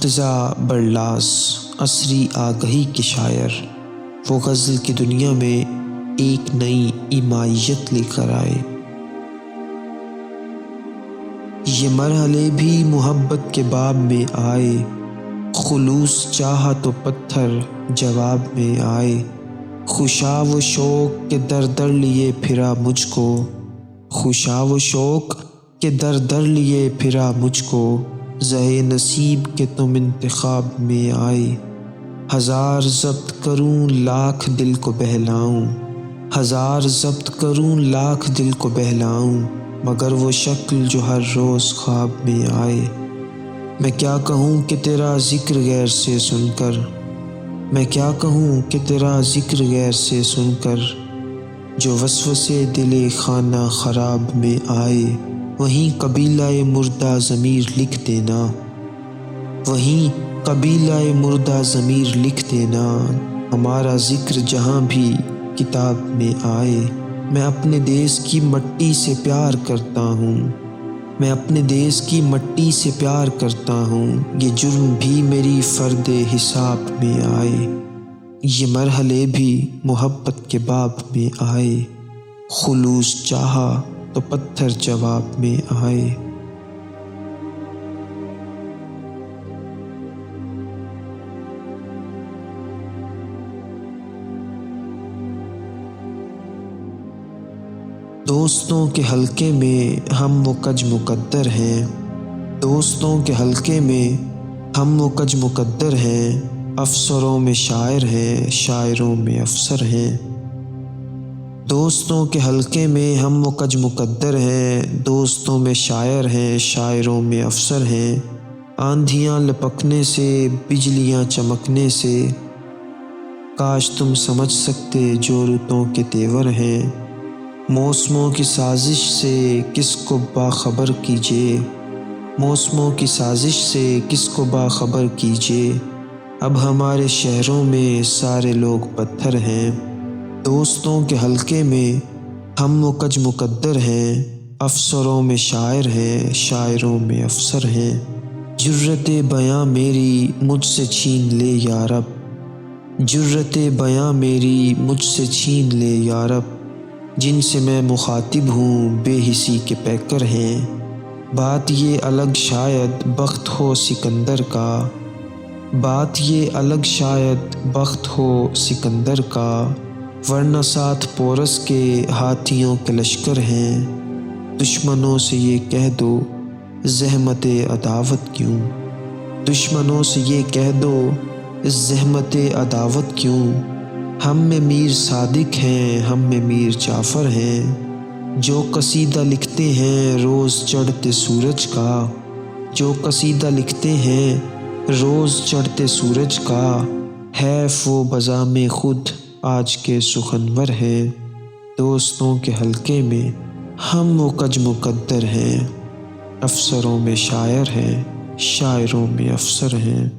مرتضیٰ برلاس عصری آگہی کے شاعر، وہ غزل کی دنیا میں ایک نئی ایمائیت لے کر آئے۔ یہ مرحلے بھی محبت کے باب میں آئے، خلوص چاہا تو پتھر جواب میں آئے۔ خوشا و شوق کے در در لیے پھرا مجھ کو، خوشا و شوق کے در در لیے پھرا مجھ کو، زہے نصیب کے تم انتخاب میں آئے۔ ہزار ضبط کروں لاکھ دل کو بہلاؤں، ہزار ضبط کروں لاکھ دل کو بہلاؤں، مگر وہ شکل جو ہر روز خواب میں آئے۔ میں کیا کہوں کہ تیرا ذکر غیر سے سن کر، میں کیا کہوں کہ تیرا ذکر غیر سے سن کر، جو وسوسے دل خانہ خراب میں آئے۔ وہیں قبیلہ مردہ ضمیر لکھ دینا، وہیں قبیلہ مردہ ضمیر لکھ دینا، ہمارا ذکر جہاں بھی کتاب میں آئے۔ میں اپنے دیس کی مٹی سے پیار کرتا ہوں، میں اپنے دیس کی مٹی سے پیار کرتا ہوں، یہ جرم بھی میری فرد حساب میں آئے۔ یہ مرحلے بھی محبت کے باب میں آئے، خلوص چاہا تو پتھر جواب میں آئے۔ دوستوں کے حلقے میں ہم و کج مقدر ہیں، دوستوں کے حلقے میں ہم و کج مقدر ہیں، افسروں میں شاعر ہیں، شاعروں میں افسر ہیں۔ دوستوں کے حلقے میں ہم و کج مقدر ہیں، دوستوں میں شاعر ہیں، شاعروں میں افسر ہیں۔ آندھیاں لپکنے سے، بجلیاں چمکنے سے، کاش تم سمجھ سکتے جو رتوں کے تیور ہیں۔ موسموں کی سازش سے کس کو باخبر کیجیے، موسموں کی سازش سے کس کو باخبر کیجیے، اب ہمارے شہروں میں سارے لوگ پتھر ہیں۔ دوستوں کے حلقے میں ہم و کج مقدر ہیں، افسروں میں شاعر ہیں، شاعروں میں افسر ہیں۔ جرت بیاں میری مجھ سے چھین لے یا رب، جرت بیاں میری مجھ سے چھین لے یا رب، جن سے میں مخاطب ہوں بے حسی کے پیکر ہیں۔ بات یہ الگ شاید بخت ہو سکندر کا، بات یہ الگ شاید بخت ہو سکندر کا، ورنہ ساتھ پورس کے ہاتھیوں کے لشکر ہیں۔ دشمنوں سے یہ کہہ دو زحمت عداوت کیوں، دشمنوں سے یہ کہہ دو زحمت عداوت کیوں، ہم میں میر صادق ہیں، ہم میں میر جعفر ہیں، جو قصیدہ لکھتے ہیں روز چڑھتے سورج کا، جو قصیدہ لکھتے ہیں روز چڑھتے سورج کا، حیف وہ بزام خود آج کے سخنور ہیں۔ دوستوں کے حلقے میں ہم و کج مقدر ہیں، افسروں میں شاعر ہیں، شاعروں میں افسر ہیں۔